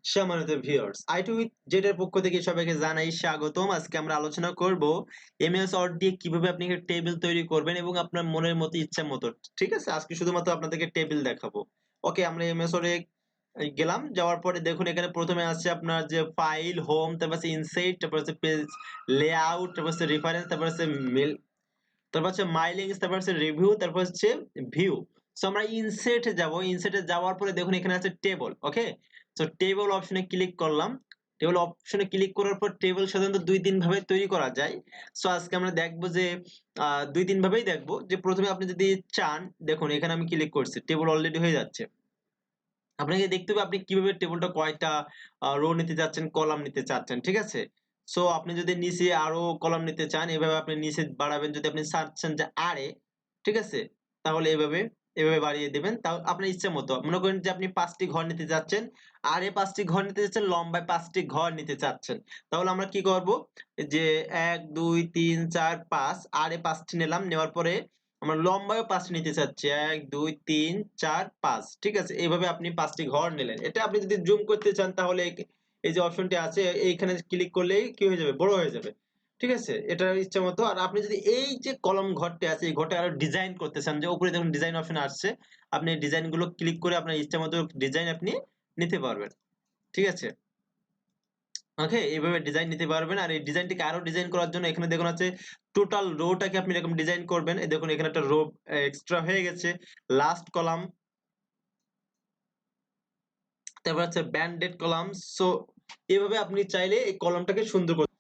সম্মানিত viewers, ITWithZR এর পক্ষ থেকে সবাইকে জানাই স্বাগতম। আজকে আমরা আলোচনা করব এমএস ওয়ার্ড দিয়ে কিভাবে আপনি একটা টেবিল তৈরি করবেন এবং আপনার মনের মতো ইচ্ছা মতো। ঠিক আছে? আজকে শুধুমাত্র আপনাদেরকে টেবিল দেখাবো। ওকে, আমরা এমএস ওয়ার্ডে গেলাম। যাওয়ার পরে দেখুন এখানে প্রথমে আছে আপনার যে ফাইল, হোম, তারপর আছে ইনসাইট, তারপর আছে পেজ লেআউট, তারপর আছে রেফারেন্স, তারপর আছে মেল, তারপর হচ্ছে মাই লিঙ্কস, তারপর হচ্ছে রিভিউ, তারপর হচ্ছে ভিউ। সো আমরা ইনসার্টে যাব। ইনসার্টে যাওয়ার পরে দেখুন এখানে আছে টেবল। ওকে, সো টেবল অপশনে ক্লিক করলাম। টেবল অপশনে ক্লিক করার পর টেবল সাধারণত দুই তিন ভাবে তৈরি করা যায়। সো আজকে আমরা দেখবো যে দুই তিন ভাবেই দেখবো। যে প্রথমে আপনি যদি চান, দেখুন এখানে আমি ক্লিক করছি, টেবল অলরেডি হয়ে যাচ্ছে। আপনাকে দেখতে হবে আপনি কিভাবে টেবিলটা কয়টা রো নিতে চাচ্ছেন, কলাম নিতে চাচ্ছেন। ঠিক আছে? সো আপনি যদি নিচে আরো কলাম নিতে চান, এভাবে আপনি নিচে বাড়াবেন। যদি আপনি চাচ্ছেন যে আরে, ঠিক আছে, তাহলে এভাবে বাড়িয়ে দিবেন। তাও আপনার ইচ্ছে মতো। মনে করেন যে আপনি 5টি ঘর নিতে চাচ্ছেন, আরে 5টি ঘর নিতে চাচ্ছেন, লম্বায় 5টি ঘর নিতে চাচ্ছেন। তাহলে আমরা কি করব, যে 1 2 3 4 5, আরে 5টি নিলাম। নেওয়ার পরে আমরা লম্বায়ও 5টি নিতে চাচ্ছি, 1 2 3 4 5। ঠিক আছে? এইভাবে আপনি 5টি ঘর নিলেন। এটা আপনি যদি জুম করতে চান তাহলে এই যে অপশনটি আছে এইখানে ক্লিক করলেই কি হয়ে যাবে, বড় হয়ে যাবে। ঠিক আছে? এটা ইচ্ছা মতো। আর আপনি যদি এই যে কলম ঘরটি আছে এই ঘরটা আরো ডিজাইন করতে চান, যে উপরে দেখুন ডিজাইন অপশন আসছে, আপনি এই ডিজাইন গুলো ক্লিক করে আপনার ইচ্ছা মতো ডিজাইন আপনি নিতে পারবেন। ঠিক আছে? ওকে, এইভাবে ডিজাইন নিতে পারবেন। আর এই ডিজাইনটিকে আরো ডিজাইন করার জন্য এখানে দেখুন আছে টোটাল রোটাকে আপনি এরকম ডিজাইন করবেন। এই দেখুন এখানে একটা রো এক্সট্রা হয়ে গেছে। লাস্ট কলাম, তারপর হচ্ছে ব্যান্ডেড কলাম। সো এভাবে আপনি চাইলে এই কলামটাকে সুন্দর করতে।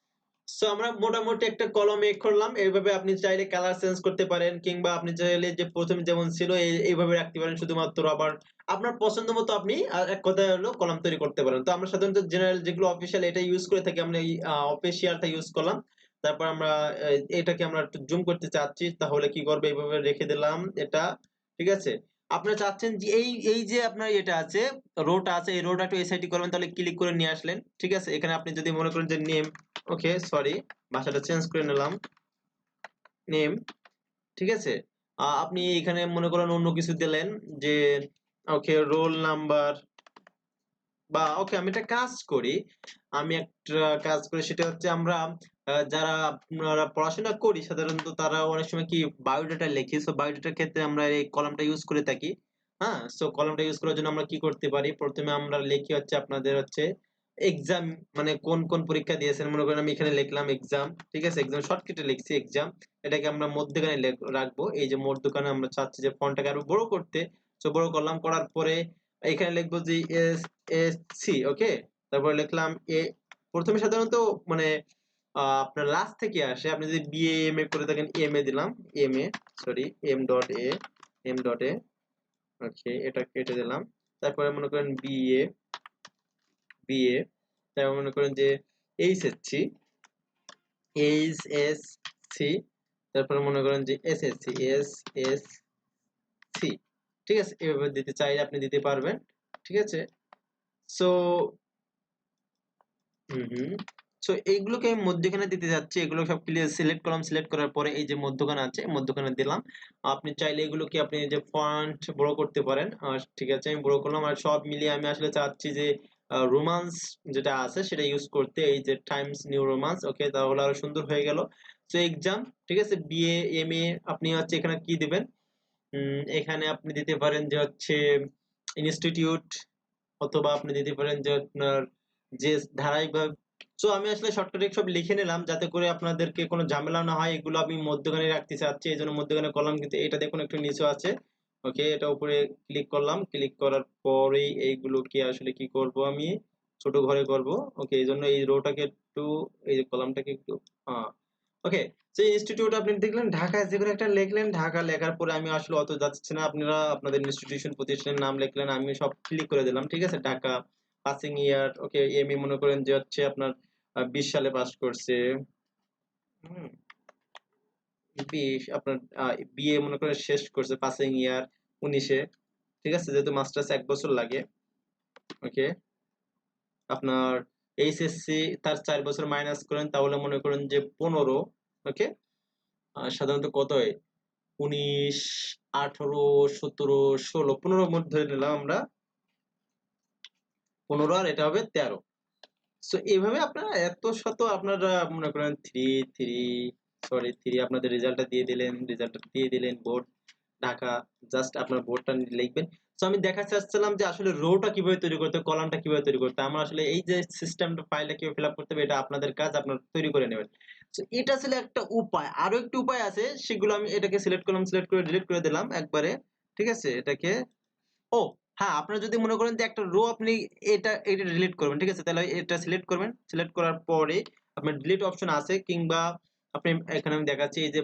সো আমরা মোটামুটি একটা কলম মেক করলাম। এইভাবে আপনি চাইলে কালার চেঞ্জ করতে পারেন, কিংবা আপনি চাইলে যে প্রথমে যেমন ছিল এইভাবে রাখতে পারেন শুধুমাত্র। আবার আপনার পছন্দ মতো আপনি এক কথায় হলো কলাম তৈরি করতে পারেন। তো আমরা সাধারণত জেনারেল যেগুলো অফিসিয়াল এটা ইউজ করে থাকি, আমরা এই অফিসিয়ালটা ইউজ করলাম। তারপর আমরা এটাকে আমরা একটু জুম করতে চাচ্ছি, তাহলে কি করবে, এইভাবে রেখে দিলাম এটা। ঠিক আছে? আপনারা চাচ্ছেন যে এই এই যে আপনার এটা আছে, রোটা আছে, এই রোটা একটু এসআইটি করবেন, তাহলে ক্লিক করে নিয়ে আসলেন। ঠিক আছে? এখানে আপনি যদি মনে করেন যে নেম, ওকে সরি, ভাষাটা চেঞ্জ করে নিলাম, নেম। ঠিক আছে? আপনি এখানে মনে করেন অন্য কিছু দিলেন, যে ওকে রোল নাম্বার, বা ওকে আমি একটা কাজ করি, সেটা হচ্ছে আমরা যারা আপনারা পড়াশোনা করি সাধারণত তারা অনেক সময় কি বায়োডাটা লিখি। সো বায়োডাটার ক্ষেত্রে আমরা এই কলামটা ইউজ করে থাকি। হ্যাঁ, সো কলামটা ইউজ করার জন্য আমরা কি করতে পারি, প্রথমে আমরা লিখি হচ্ছে আপনাদের হচ্ছে এক্সাম, মানে কোন কোন পরীক্ষা দিয়েছেন। মনে করেন আমি এখানে লিখলাম এক্সাম। ঠিক আছে? এক্সাম শর্টকাটে লিখছি এক্সাম। এটাকে আমরা মধ্যখানে রাখবো। এই যে মধ্যখানে আমরা চাচ্ছি যে ফন্টটাকে আরো বড় করতে। সো বড় করলাম, করার পরে এখানে লিখবো যে এস এস সি। ওকে, তারপরে লিখলাম এ। প্রথমে সাধারণত মানে আপনার লাস্ট থেকে আসে। আপনি যদি বিএ এম এ করে থাকেন, এম এ দিলাম, M A, sorry, M dot A, M dot A. Okay, এটা কেটে দিলাম। তারপরে মনে করেন বিএ, বিএ, তারপর মনে করেন যে এইচএসসি, এইচ এস সি, তারপরে মনে করেন যে এসএসসি, এস এস সি। ঠিক আছে? এভাবে দিতে চাইলে আপনি দিতে পারবেন। ঠিক আছে? সো সো এইগুলোকে আমি মধ্যখানে দিতে যাচ্ছি। এগুলো সব ক্লিয়ার সিলেক্ট করলাম। সিলেক্ট করার পরে এই যে মধ্যখানে আছে, মধ্যখানে দিলাম। আপনি চাইলে এগুলোকে আপনি যে ফন্ট বড় করতে পারেন। ঠিক আছে, আমি বড় করলাম। আর সব মিলিয়ে আমি আসলে চাচ্ছি যে রোমান্স যেটা আছে সেটা ইউজ করতে, এই যে টাইমস নিউ রোমান্স। ওকে, তাহলে আরো সুন্দর হয়ে গেল। সো এক্সাম, ঠিক আছে, বিএ এম এ আপনি হচ্ছে এখানে কি দিবেন, এখানে আপনি দিতে পারেন যে হচ্ছে ইনস্টিটিউট, অথবা আপনি দিতে পারেন যে আপনার যে ধারাবাহিকভাবে। সো আমি আসলে শর্টকাটে সব লিখে নিলাম যাতে করে আপনাদেরকে কোনো ঝামেলা না হয়। এগুলো আমি মধ্যখানে রাখতে চাচ্ছি, এই জন্য মধ্যখানে করলাম। কিন্তু এটা দেখুন একটু নিচু আছে। ওকে, এটা উপরে ক্লিক করলাম। ক্লিক করার পরেই এইগুলোকে আসলে কি করব, আমি ছোট ঘরে করব। ওকে, এই জন্য এই রোটাকে একটু, এই যে কলামটাকে একটু, হ্যাঁ, ওকে। সেই ইনস্টিটিউট আপনি দেখলেন ঢাকায়, যেকোনো একটা লিখলেন। ঢাকা লেখার পরে আমি আসলে অত যাচ্ছি না, আপনারা আপনাদের ইনস্টিটিউশন প্রতিষ্ঠানের নাম লিখলেন, আমি সব ক্লিক করে দিলাম। ঠিক আছে? ঢাকা, পাসিং ইয়ার, ওকে, এমএ মনে করেন যে হচ্ছে আপনার 20 সালে পাস করছে। হুম, 20 আপনার বিএ মনে করেন শেষ করছে পাসিং ইয়ার 19-এ। ঠিক আছে? যেহেতু মাস্টার্স 1 বছর লাগে। ওকে, আপনার এইচএসসি তার 4 বছর মাইনাস করেন, তাহলে মনে করেন যে 15। ওকে, সাধারণত কত হয়, 19 18 17 16 15 মধ্যে ধরে নিলাম আমরা। 15 আর এটা হবে 13। সো এইভাবে আপনারা এত শত আপনারা মনে করেন 3 আপনাদের রেজাল্টটা দিয়ে দিলেন বোর্ড ঢাকা, জাস্ট আপনার বোর্ডটা লিখবেন। সো আমি দেখাতে চাচ্ছিলাম যে আসলে রোটা কিভাবে তৈরি করতে হয়, কলামটা কিভাবে তৈরি করতে হয়। আমরা আসলে এই যে সিস্টেমটা ফাইলটা কিভাবে ফিল আপ করতে হবে এটা আপনাদের কাজ, আপনারা তৈরি করে নেবেন। সো এটা আসলে একটা উপায়, আরো একটি উপায় আছে, সেগুলো আমি এটাকে সিলেক্ট করলাম, সিলেক্ট করে ডিলিট করে দিলাম একবারে। ঠিক আছে, এটাকে ও হ্যাঁ, আপনারা যদি মনে করেন যে একটা রো আপনি এটা ডিলিট করবেন, ঠিক আছে, তাহলে এটা সিলেক্ট করবেন। সিলেক্ট করার পরে আপনার ডিলিট অপশন আছে, কিংবা আপনি এখানে আমি দেখাচ্ছি এই যে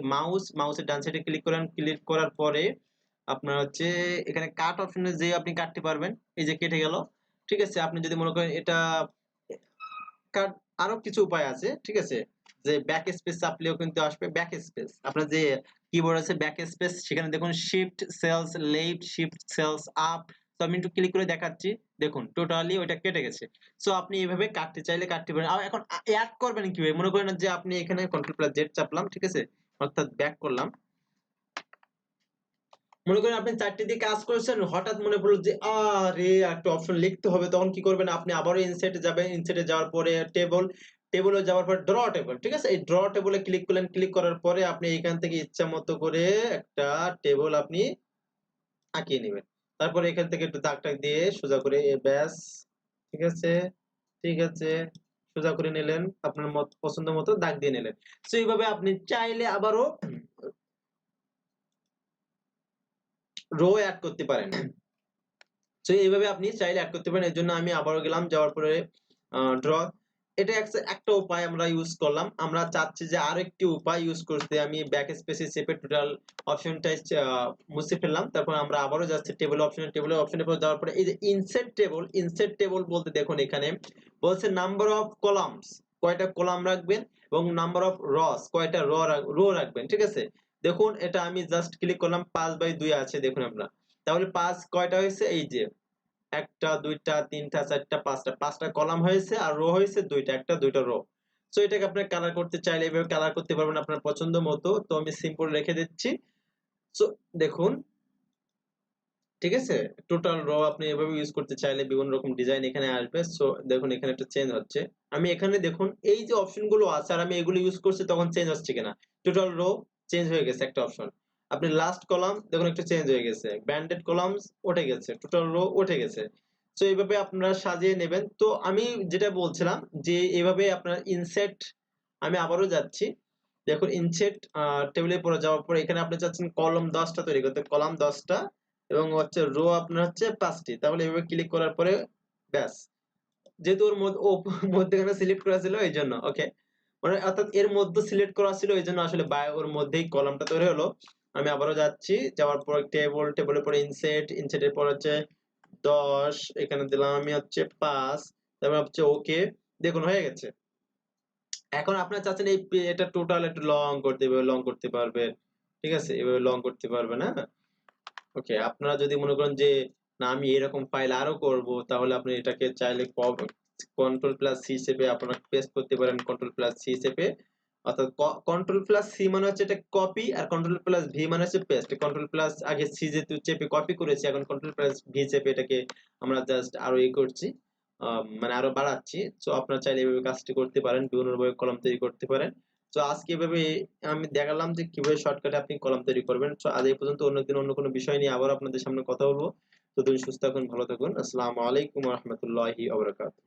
মাউসের ডান সাইডে ক্লিক করেন। ক্লিক করার পরে আপনার হচ্ছে এখানে কাট অপশনে যে আপনি কাটতে পারবেন, এই যে কেটে গেল। ঠিক আছে, আপনি যদি মনে করেন এটা কাট, আরো কিছু উপায় আছে। ঠিক আছে, যে ব্যাক স্পেস চাপলেও কিন্তু আসবে ব্যাক স্পেস। আপনার যে কিবোর্ড আছে ব্যাক স্পেস, সেখানে দেখুন shift cells left, shift cells up. তো আমি একটু ক্লিক করে দেখাচ্ছি, দেখুন টোটালি ওইটা কেটে গেছে। সো আপনি এইভাবে কাটতে চাইলে কাটতে পারেন। আর এখন অ্যাড করবেন কিভাবে, মনে করেন যে আপনি এখানে কন্ট্রোল প্লাস জেড চাপলাম, ঠিক আছে, অর্থাৎ ব্যাক করলাম। মনে করেন আপনি 4টি দিয়ে কাজ করছেন, হঠাৎ মনে পড়লো যে আরে একটা অপশন লিখতে হবে, তখন কি করবেন, আপনি আবারও ইনসার্টে যাবেন। ইনসার্টে যাওয়ার পরে টেবলে যাওয়ার পর ড্র টেবল, ঠিক আছে, এই ড্র টেবলে ক্লিক করলেন। ক্লিক করার পরে আপনি এখান থেকে ইচ্ছা মতো করে একটা টেবল আপনি আঁকিয়ে নেবেন। তারপরে এখান থেকে একটু দাগ টাগ দিয়ে সোজা করে ব্যাস। ঠিক আছে, ঠিক আছে, সোজা করে নিলেন, আপনার পছন্দ মতো দাগ দিয়ে নিলেন। তো এইভাবে আপনি চাইলে আবারও রো অ্যাড করতে পারেন। সো এইভাবে আপনি চাইলে অ্যাড করতে পারেন। এর জন্য আমি আবারও গেলাম, যাওয়ার পরে ড্র, এটা একটা উপায় আমরা ইউজ করলাম। আমরা চাচ্ছি যে আরো একটি উপায় ইউজ করতে, আমি ব্যাক স্পেসে চেপে টোটাল অপশনটাই মুছে ফেললাম। তারপর আমরা আবারও যাচ্ছি টেবিলের অপশনে পর যাওয়ার পরে এই যে ইনসার্ট টেবল বলতে দেখুন এখানে বলছে নাম্বার অফ কলামস, কয়টা কলাম রাখবেন, এবং নাম্বার অফ রস, কয়টা রো রাখবেন। ঠিক আছে, দেখুন এটা আমি জাস্ট ক্লিক করলাম, 5/2 আছে, দেখুন আমরা। তাহলে 5 কয়টা হয়েছে, এই যে একটা দুইটা তিনটা চারটা পাঁচটা কলাম হয়েছে, আর রো হয়েছে দুইটা, একটা দুইটা রো। সো এটাকে আপনি কালার করতে চাইলে এভাবে কালার করতে পারবেন আপনার পছন্দ মতো। তো আমি সিম্পল রেখে দিচ্ছি। সো দেখুন, ঠিক আছে, টোটাল রো আপনি এভাবে ইউজ করতে চাইলে বিভিন্ন রকম ডিজাইন এখানে আসবে। সো দেখুন এখানে একটা চেঞ্জ হচ্ছে, আমি এখানে দেখুন এই যে অপশন গুলো আছে আর আমি এগুলো ইউজ করছি তখন চেঞ্জ হচ্ছে কিনা। টোটাল রো চেঞ্জ হয়ে গেছে একটা অপশন, আপনি লাস্ট কলাম দেখুন একটু চেঞ্জ হয়ে গেছে, ব্যান্ডেড কলামস উঠে গেছে, টোটাল রো উঠে গেছে। সো এইভাবে আপনারা সাজিয়ে নেবেন। তো আমি যেটা বলছিলাম যে এইভাবে আপনার ইনসেট, আমি আবারও যাচ্ছি, দেখুন ইনসেট টেবিলে পরে যাওয়ার পর এখানে আপনি চাচ্ছেন কলম 10টা তৈরি করতে, কলাম 10টা, এবং হচ্ছে রো আপনার হচ্ছে 5টি। তাহলে এভাবে ক্লিক করার পরে ব্যাস, যেহেতু ওর মধ্যে মধ্যখানে সিলেক্ট করা ছিল এই জন্য ওকে, মানে অর্থাৎ এর মধ্যে সিলেক্ট করা ছিল এই জন্য আসলে ওর মধ্যেই কলামটা তৈরি হলো। আমি আবারও যাচ্ছি, যাওয়ার পর টেবলের পরে ইনসেটের পর হচ্ছে 10, এখানে দিলাম আমি হচ্ছে 5, তারপর হচ্ছে ওকে, দেখুন হয়ে গেছে। এখন আপনারা চাচ্ছেন এটা টোটাল একটু লং করতে পারবেন। ঠিক আছে, এভাবে লং করতে পারবেন। হ্যাঁ, ওকে, আপনারা যদি মনে করেন যে না আমি এরকম ফাইল আরো করব, তাহলে আপনি এটাকে চাইলে কন্ট্রোল প্লাস সি চেপে আপনারা পেস্ট করতে পারেন। কন্ট্রোল প্লাস সি চেপে, অর্থাৎ কন্ট্রোল প্লাস সি মানে হচ্ছে এটা কপি, আর কন্ট্রোল প্লাস ভি মানে হচ্ছে পেস্ট। কন্ট্রোল প্লাস আগে সি যেহেতু চেপে কপি করেছি, এখন কন্ট্রোল প্লাস ভি চেপে এটাকে আমরা জাস্ট আরো করছি, মানে আরো বাড়াচ্ছি। সো আপনারা চাইলে এইভাবে কাজটি করতে পারেন, বিভিন্ন ভাবে কলম তৈরি করতে পারেন। তো আজকে এভাবে আমি দেখালাম যে কিভাবে শর্টকাটে আপনি কলাম তৈরি করবেন। তো আজ এই পর্যন্ত, অন্যদিন অন্য কোনো বিষয় নিয়ে আবার আপনাদের সামনে কথা বলবো। ততদিন সুস্থ থাকুন, ভালো থাকুন। আসসালামু আলাইকুম ওয়া রাহমাতুল্লাহি ওয়া বারাকাতুহু।